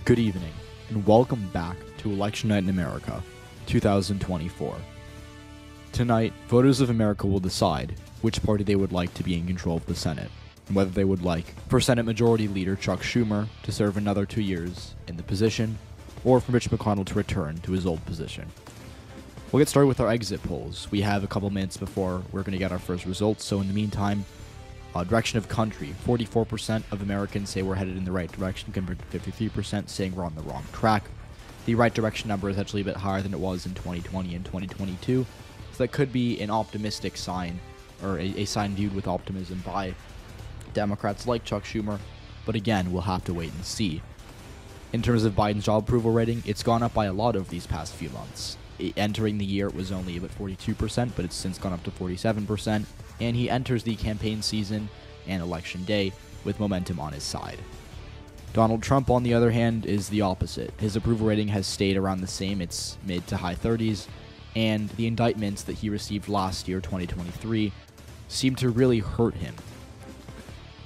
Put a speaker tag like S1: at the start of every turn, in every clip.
S1: Good evening, and welcome back to Election Night in America, 2024. Tonight, voters of America will decide which party they would like to be in control of the Senate, and whether they would like for Senate Majority Leader Chuck Schumer to serve another 2 years in the position, or for Mitch McConnell to return to his old position. We'll get started with our exit polls. We have a couple minutes before we're going to get our first results, so in the meantime, direction of country. 44% of Americans say we're headed in the right direction, compared to 53% saying we're on the wrong track. The right direction number is actually a bit higher than it was in 2020 and 2022, so that could be an optimistic sign, or a sign viewed with optimism by Democrats like Chuck Schumer, but again, we'll have to wait and see. In terms of Biden's job approval rating, it's gone up by a lot over these past few months. Entering the year, it was only about 42%, but it's since gone up to 47%, and he enters the campaign season and election day with momentum on his side. Donald Trump, on the other hand, is the opposite. His approval rating has stayed around the same, it's mid to high 30s, and the indictments that he received last year, 2023, seem to really hurt him.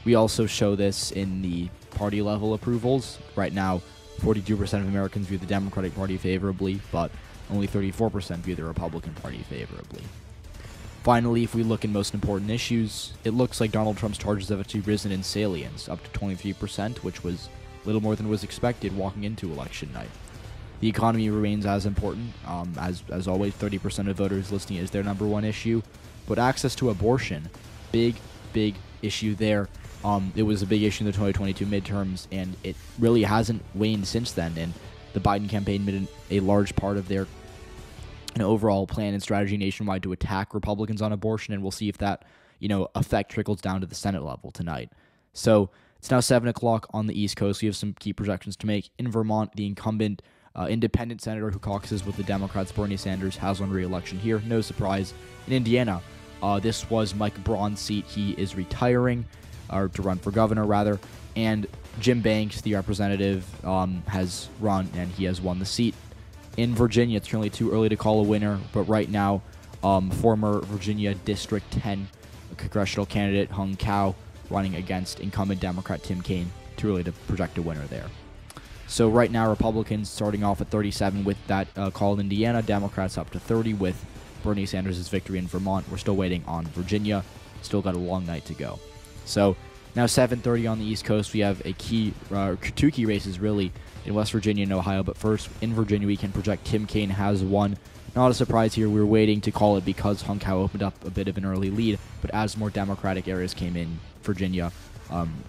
S1: We also show this in the party level approvals. Right now, 42% of Americans view the Democratic Party favorably, but only 34% view the Republican Party favorably. Finally, if we look in most important issues, it looks like Donald Trump's charges have actually risen in salience, up to 23%, which was little more than was expected walking into election night. The economy remains as important. As always, 30% of voters listing it as their number one issue. But access to abortion, big issue there. It was a big issue in the 2022 midterms, and it really hasn't waned since then. And the Biden campaign made a large part of their overall plan and strategy nationwide to attack Republicans on abortion, and we'll see if that, effect trickles down to the Senate level tonight. So it's now 7 o'clock on the East Coast. We have some key projections to make. In Vermont, the incumbent independent senator who caucuses with the Democrats, Bernie Sanders, has won re-election here. No surprise. In Indiana, this was Mike Braun's seat. He is retiring, or to run for governor, rather, and Jim Banks, the representative, has run, and he has won the seat. In Virginia, it's currently too early to call a winner, but right now, former Virginia District 10 congressional candidate Hung Cao running against incumbent Democrat Tim Kaine. Too early to project a winner there. So right now, Republicans starting off at 37 with that call in Indiana, Democrats up to 30 with Bernie Sanders' victory in Vermont. We're still waiting on Virginia. Still got a long night to go. So now 7:30 on the East Coast, we have two key races really in West Virginia and Ohio. But first, in Virginia, we can project Tim Kaine has won. Not a surprise here. We were waiting to call it because Hung Cao opened up a bit of an early lead. But as more Democratic areas came in, Virginia,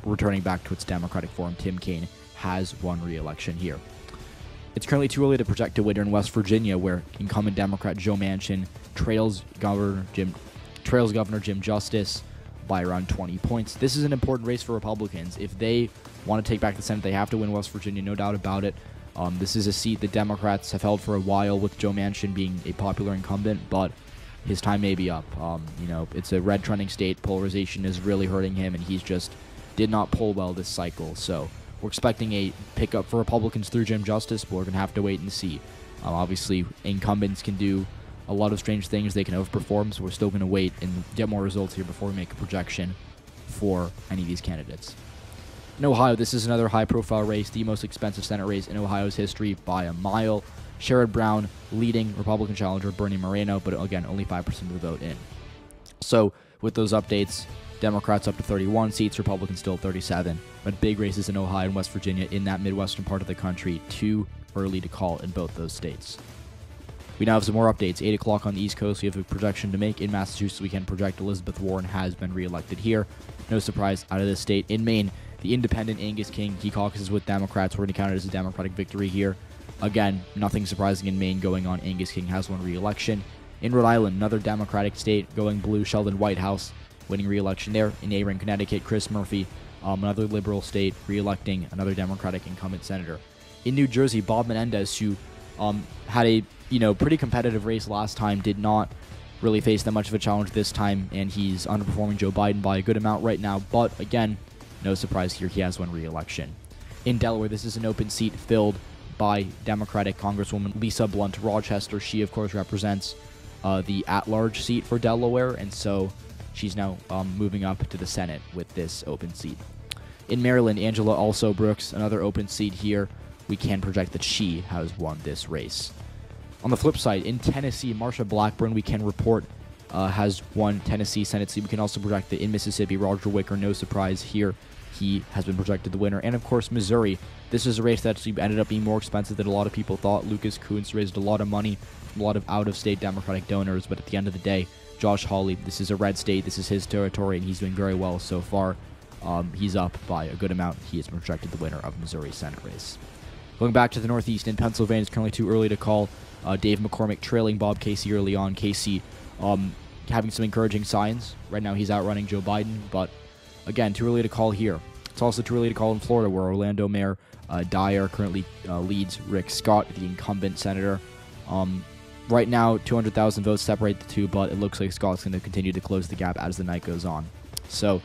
S1: returning back to its Democratic form, Tim Kaine has won re-election here. It's currently too early to project a winner in West Virginia, where incumbent Democrat Joe Manchin trails Governor Jim Justice by around 20 points. This is an important race for Republicans. If they want to take back the Senate, they have to win West Virginia, no doubt about it. This is a seat that Democrats have held for a while, with Joe Manchin being a popular incumbent, but his time may be up. It's a red trending state. Polarization is really hurting him, and he's just did not poll well this cycle. So we're expecting a pickup for Republicans through Jim Justice, but we're going to have to wait and see. Obviously, incumbents can do a lot of strange things. They can overperform, so we're still going to wait and get more results here before we make a projection for any of these candidates. In Ohio, this is another high-profile race, the most expensive Senate race in Ohio's history by a mile. Sherrod Brown leading Republican challenger Bernie Moreno, but again, only 5% of the vote in. So with those updates, Democrats up to 31 seats, Republicans still 37. But big races in Ohio and West Virginia in that midwestern part of the country. Too early to call in both those states. We now have some more updates. 8 o'clock on the East Coast, we have a projection to make. In Massachusetts, we can project Elizabeth Warren has been reelected here. No surprise out of this state. In Maine, the independent Angus King, he caucuses with Democrats. We're going to count it as a Democratic victory here. Again, nothing surprising in Maine going on. Angus King has won re-election. In Rhode Island, another Democratic state going blue, Sheldon Whitehouse winning re-election there. In neighboring Connecticut, Chris Murphy, another liberal state, re-electing another Democratic incumbent senator. In New Jersey, Bob Menendez, who had a pretty competitive race last time, did not really face that much of a challenge this time, and he's underperforming Joe Biden by a good amount right now. But again, no surprise here, he has won re-election. In Delaware, this is an open seat filled by Democratic Congresswoman Lisa Blunt Rochester. She, of course, represents the at-large seat for Delaware, and so she's now moving up to the Senate with this open seat. In Maryland, Angela also Brooks, another open seat here. we can project that she has won this race. On the flip side, in Tennessee, Marsha Blackburn, we can report, has won Tennessee Senate seat. We can also project that in Mississippi, Roger Wicker, no surprise here, he has been projected the winner. And of course, Missouri. This is a race that actually ended up being more expensive than a lot of people thought. Lucas Kunce raised a lot of money from a lot of out-of-state Democratic donors, but at the end of the day, Josh Hawley, this is a red state, this is his territory, and he's doing very well so far. He's up by a good amount. He is projected the winner of Missouri Senate race. Going back to the Northeast, in Pennsylvania, it's currently too early to call. Dave McCormick trailing Bob Casey early on. Casey having some encouraging signs. Right now he's outrunning Joe Biden, but again, too early to call here. It's also too early to call in Florida, where Orlando Mayor Dyer currently leads Rick Scott, the incumbent senator. Right now, 200,000 votes separate the two, but it looks like Scott's going to continue to close the gap as the night goes on. So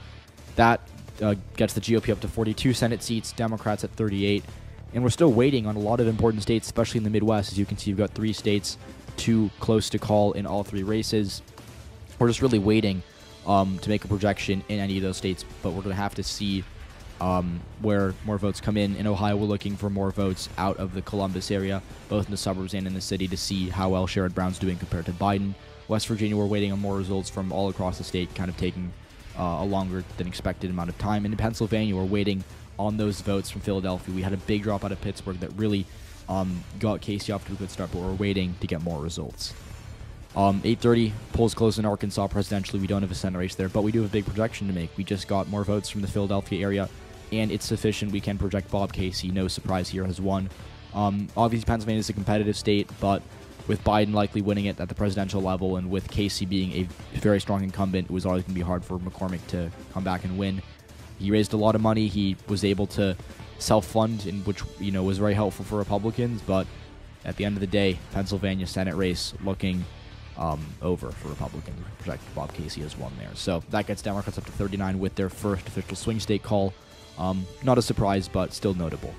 S1: that gets the GOP up to 42 Senate seats, Democrats at 38. And we're still waiting on a lot of important states, especially in the Midwest. As you can see, you've got 3 states, 2 close to call in all 3 races. We're just really waiting to make a projection in any of those states, but we're going to have to see where more votes come in. In Ohio, we're looking for more votes out of the Columbus area, both in the suburbs and in the city, to see how well Sherrod Brown's doing compared to Biden. West Virginia, we're waiting on more results from all across the state, kind of taking a longer than expected amount of time. And in Pennsylvania, we're waiting on those votes from Philadelphia. We had a big drop out of Pittsburgh that really got Casey off to a good start, but we're waiting to get more results. 8:30, polls closed in Arkansas presidentially. We don't have a Senate race there, but we do have a big projection to make. We just got more votes from the Philadelphia area, and it's sufficient. We can project Bob Casey, no surprise here, has won. Obviously, Pennsylvania is a competitive state, but with Biden likely winning it at the presidential level and with Casey being a very strong incumbent, it was always going to be hard for McCormick to come back and win. He raised a lot of money. He was able to self-fund, which was very helpful for Republicans. But at the end of the day, Pennsylvania Senate race looking over for Republicans. We project Bob Casey has won there. So that gets Democrats up to 39 with their first official swing state call. Not a surprise, but still notable.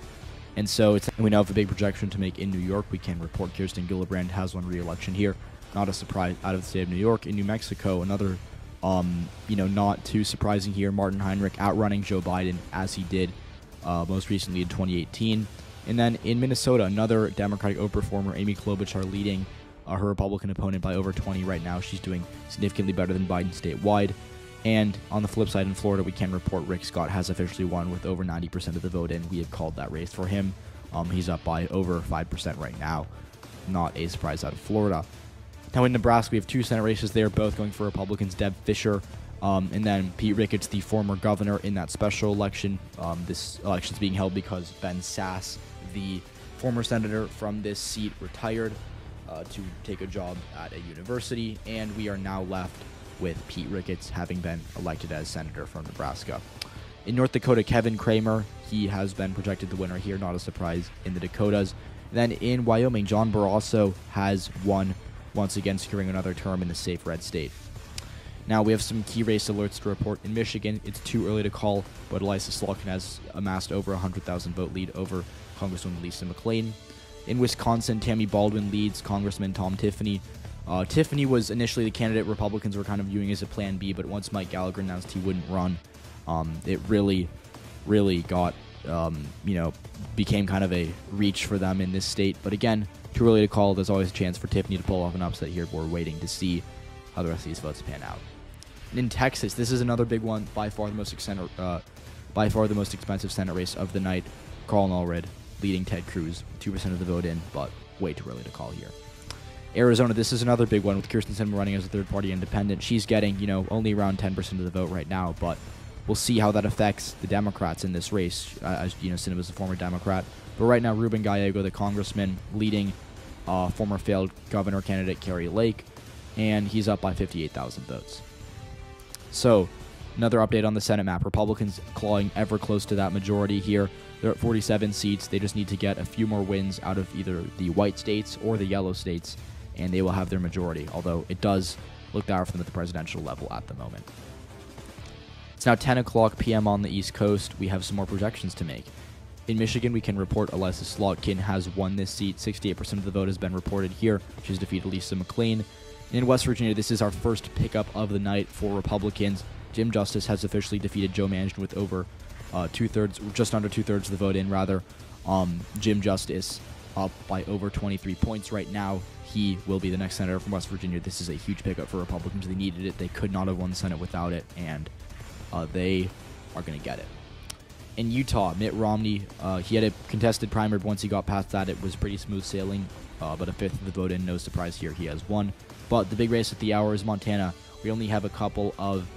S1: And so we now have a big projection to make in New York. We can report Kirsten Gillibrand has won re-election here. Not a surprise out of the state of New York. In New Mexico, another not too surprising here. Martin Heinrich outrunning Joe Biden as he did most recently in 2018. And then in Minnesota, another Democratic overperformer, Amy Klobuchar, leading her Republican opponent by over 20 right now. She's doing significantly better than Biden statewide. And on the flip side, in Florida, we can report Rick Scott has officially won with over 90% of the vote in. We have called that race for him. He's up by over 5% right now. Not a surprise out of Florida. Now in Nebraska, we have 2 Senate races there, both going for Republicans, Deb Fischer, and then Pete Ricketts, the former governor, in that special election. This election is being held because Ben Sasse, the former senator from this seat, retired to take a job at a university, and we are now left with Pete Ricketts having been elected as senator from Nebraska. In North Dakota, Kevin Cramer, he has been projected the winner here, not a surprise in the Dakotas. And then in Wyoming, John Barrasso has won, once again securing another term in the safe red state. Now we have some key race alerts to report. In Michigan, it's too early to call, but Elisa Slotkin has amassed over 100,000 vote lead over Congresswoman Lisa McClain. In Wisconsin, Tammy Baldwin leads Congressman Tom Tiffany. Tiffany was initially the candidate Republicans were kind of viewing as a plan B, but once Mike Gallagher announced he wouldn't run, it really got, became kind of a reach for them in this state. But again, too early to call. There's always a chance for Tiffany to pull off an upset here, but we're waiting to see how the rest of these votes pan out. And in Texas, this is another big one, by far the most expensive Senate race of the night. Carl Allred leading Ted Cruz, 2% of the vote in, but way too early to call here. Arizona, this is another big one with Kirsten Sinema running as a third-party independent. She's getting, only around 10% of the vote right now, but we'll see how that affects the Democrats in this race. As Sinema's a former Democrat. But right now, Ruben Gallego, the congressman, leading former failed governor candidate Carrie Lake, and he's up by 58,000 votes. So, another update on the Senate map. Republicans clawing ever close to that majority here. They're at 47 seats. They just need to get a few more wins out of either the white states or the yellow states, and they will have their majority, although it does look dire for them at the presidential level at the moment. It's now 10 o'clock p.m. on the East Coast. We have some more projections to make. In Michigan, we can report Elisa Slotkin has won this seat. 68% of the vote has been reported here. She's defeated Lisa McClain. And in West Virginia, this is our first pickup of the night for Republicans. Jim Justice has officially defeated Joe Manchin with over just under two-thirds of the vote in, rather. Jim Justice up by over 23 points right now. He will be the next senator from West Virginia. This is a huge pickup for Republicans. They needed it. They could not have won the Senate without it, and they are going to get it. In Utah, Mitt Romney, he had a contested primary, but once he got past that, it was pretty smooth sailing, but a fifth of the vote in. No surprise here, he has won. But the big race at the hour is Montana. We only have a couple of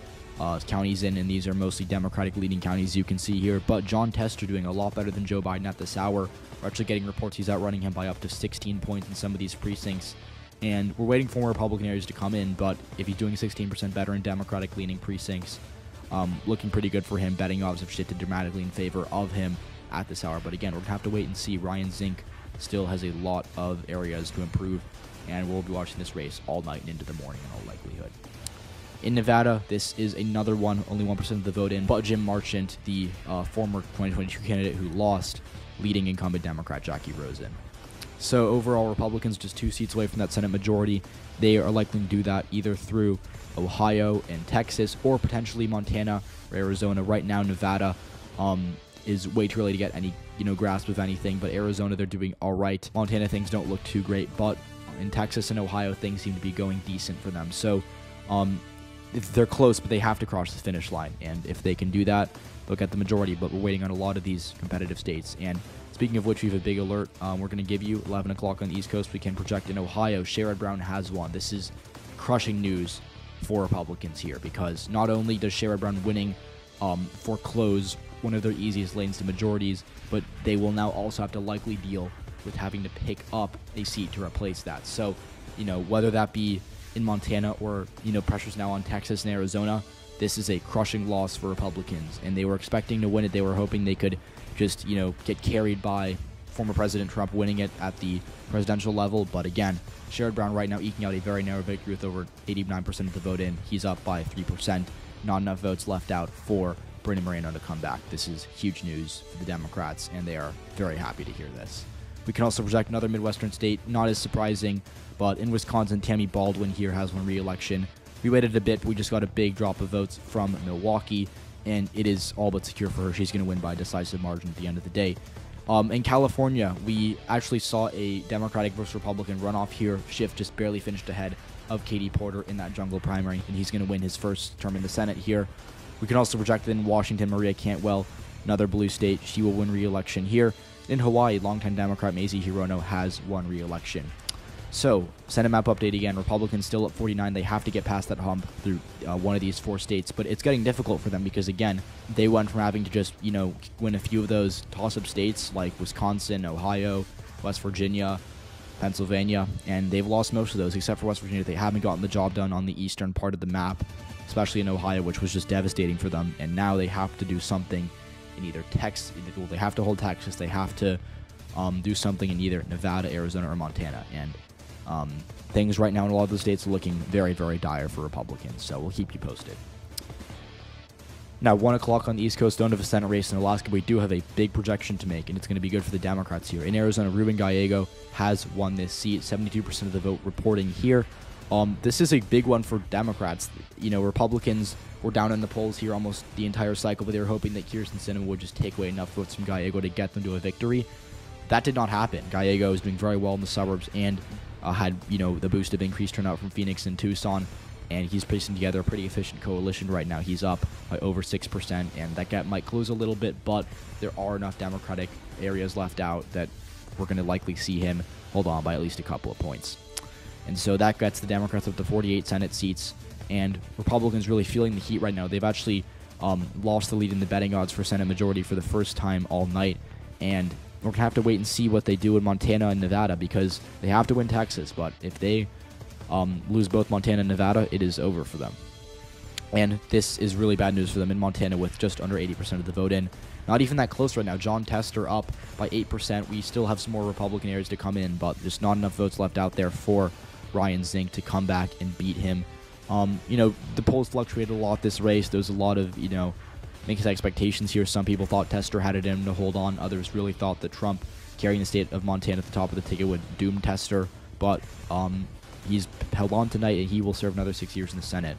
S1: counties in, and these are mostly Democratic leading counties, you can see here. But John Tester doing a lot better than Joe Biden at this hour. We're actually getting reports he's outrunning him by up to 16 points in some of these precincts. And we're waiting for more Republican areas to come in, but if he's doing 16% better in Democratic leaning precincts, looking pretty good for him. Betting odds have shifted dramatically in favor of him at this hour. But again, we're going to have to wait and see. Ryan Zink still has a lot of areas to improve, and we'll be watching this race all night and into the morning in all likelihood. In Nevada, this is another one, only 1% of the vote in, but Jim Marchant, the former 2022 candidate who lost, leading incumbent Democrat Jackie Rosen. So overall, Republicans just 2 seats away from that Senate majority. They are likely to do that either through Ohio and Texas, or potentially Montana or Arizona. Right now, Nevada is way too early to get any grasp of anything, but Arizona, they're doing all right. Montana, things don't look too great, but in Texas and Ohio, things seem to be going decent for them. So they're close, but they have to cross the finish line, and if they can do that, they'll get the majority. But we're waiting on a lot of these competitive states. And speaking of which, we have a big alert. We're going to give you 11 o'clock on the East Coast. We can project in Ohio. Sherrod Brown has won. This is crushing news for Republicans here, because not only does Sherrod Brown winning foreclose one of their easiest lanes to majorities, but they will now also have to likely deal with having to pick up a seat to replace that. So, whether that be in Montana or, pressures now on Texas and Arizona, this is a crushing loss for Republicans, and they were expecting to win it. They were hoping they could just, get carried by former President Trump winning it at the presidential level. But again, Sherrod Brown right now eking out a very narrow victory with over 89% of the vote in. He's up by 3%. Not enough votes left out for Bernie Moreno to come back. This is huge news for the Democrats, and they are very happy to hear this. We can also project another Midwestern state, not as surprising, but in Wisconsin, Tammy Baldwin here has won re-election. We waited a bit, but we just got a big drop of votes from Milwaukee, and it is all but secure for her. She's going to win by a decisive margin at the end of the day. In California, we actually saw a Democratic versus Republican runoff here. Schiff just barely finished ahead of Katie Porter in that jungle primary, and he's going to win his first term in the Senate here. We can also project in Washington, Maria Cantwell, another blue state. She will win re-election here. In Hawaii, longtime Democrat Mazie Hirono has won re-election. So, Senate map update again. Republicans still at 49. They have to get past that hump through one of these 4 states, but it's getting difficult for them because, again, they went from having to just, win a few of those toss-up states like Wisconsin, Ohio, West Virginia, Pennsylvania, and they've lost most of those except for West Virginia. They haven't gotten the job done on the eastern part of the map, especially in Ohio, which was just devastating for them, and now they have to do something in either Texas. Well, they have to hold Texas. They have to do something in either Nevada, Arizona, or Montana, and things right now in a lot of the states are looking very, very dire for Republicans, so we'll keep you posted. Now, 1 o'clock on the East Coast, don't have a Senate race in Alaska. We do have a big projection to make, and it's going to be good for the Democrats here. In Arizona, Ruben Gallego has won this seat, 72% of the vote reporting here. This is a big one for Democrats. Republicans were down in the polls here almost the entire cycle, but they were hoping that Kyrsten Sinema would just take away enough votes from Gallego to get them to a victory. That did not happen. Gallego is doing very well in the suburbs and had, the boost of increased turnout from Phoenix and Tucson, and he's piecing together a pretty efficient coalition right now. He's up by over 6%, and that gap might close a little bit, but there are enough Democratic areas left out that we're going to likely see him hold on by at least a couple of points. And so that gets the Democrats up to 48 Senate seats, and Republicans really feeling the heat right now. They've actually lost the lead in the betting odds for Senate majority for the first time all night, and we're going to have to wait and see what they do in Montana and Nevada, because they have to win Texas, but if they lose both Montana and Nevada, it is over for them. And this is really bad news for them in Montana with just under 80% of the vote in. Not even that close right now. John Tester up by 8%. We still have some more Republican areas to come in, but there's not enough votes left out there for Ryan Zink to come back and beat him. The polls fluctuated a lot this race. There was a lot of, mixed expectations here. Some people thought Tester had it in him to hold on. Others really thought that Trump carrying the state of Montana at the top of the ticket would doom Tester. But he's held on tonight, and he will serve another 6 years in the Senate.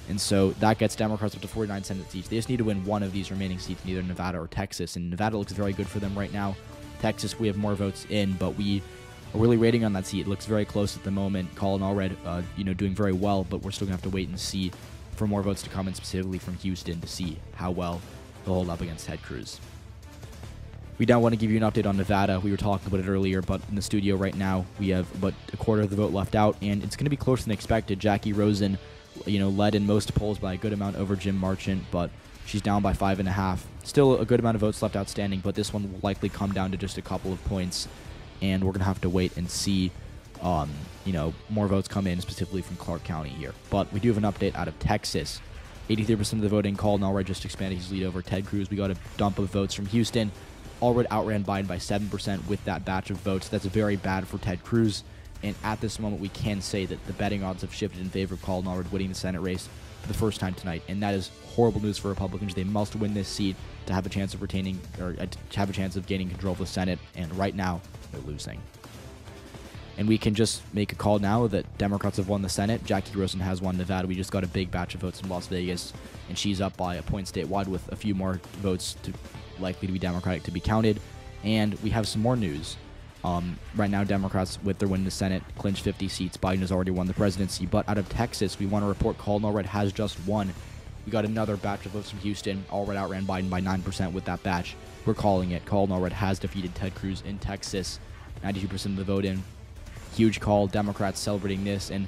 S1: And so that gets Democrats up to 49 Senate seats. They just need to win one of these remaining seats in either Nevada or Texas. And Nevada looks very good for them right now. Texas, we have more votes in, but we are really waiting on that seat. It looks very close at the moment. Colin Allred, doing very well, but we're still going to have to wait and see for more votes to come in, specifically from Houston, to see how well they'll hold up against Ted Cruz. We now want to give you an update on Nevada. We were talking about it earlier, but in the studio right now, we have about a quarter of the vote left out, and it's going to be closer than expected. Jackie Rosen, led in most polls by a good amount over Jim Marchant, but she's down by 5.5. Still a good amount of votes left outstanding, but this one will likely come down to just a couple of points, and we're going to have to wait and see, more votes come in, specifically from Clark County here. But we do have an update out of Texas. 83% of the voting called, and Allred just expanded his lead over Ted Cruz. We got a dump of votes from Houston. Allred outran Biden by 7% with that batch of votes. That's very bad for Ted Cruz. And at this moment, we can say that the betting odds have shifted in favor of Colin Allred winning the Senate race for the first time tonight. And that is horrible news for Republicans. They must win this seat to have a chance of retaining, or to have a chance of gaining control of the Senate. And right now, they're losing. And we can just make a call now that Democrats have won the Senate. Jackie Rosen has won Nevada. We just got a big batch of votes in Las Vegas, and she's up by a point statewide with a few more votes likely to be Democratic to be counted. And we have some more news. Right now, Democrats, with their win in the Senate, clinched 50 seats. Biden has already won the presidency. But out of Texas, we want to report Colin Allred has just won. We got another batch of votes from Houston. Allred outran Biden by 9% with that batch. We're calling it. Colin Allred has defeated Ted Cruz in Texas. 92% of the vote in. Huge call. Democrats celebrating this. And,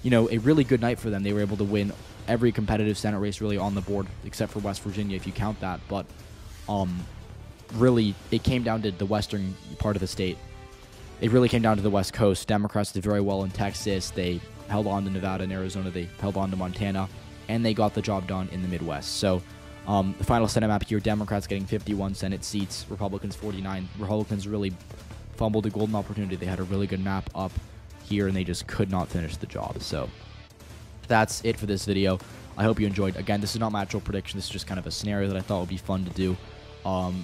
S1: a really good night for them. They were able to win every competitive Senate race really on the board, except for West Virginia, if you count that. But really, it came down to the western part of the state. It really came down to the West Coast. Democrats did very well in Texas. They held on to Nevada and Arizona. They held on to Montana, and they got the job done in the Midwest. So the final Senate map here, Democrats getting 51 Senate seats, Republicans 49. Republicans really fumbled a golden opportunity. They had a really good map up here, and they just could not finish the job. So that's it for this video. I hope you enjoyed. Again, this is not my actual prediction. This is just kind of a scenario that I thought would be fun to do.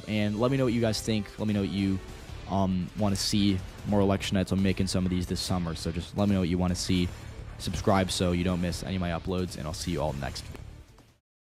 S1: And let me know what you guys think. Let me know what you want to see more election nights. I'm making some of these this summer, so just let me know what you want to see. Subscribe so you don't miss any of my uploads, and I'll see you all next video.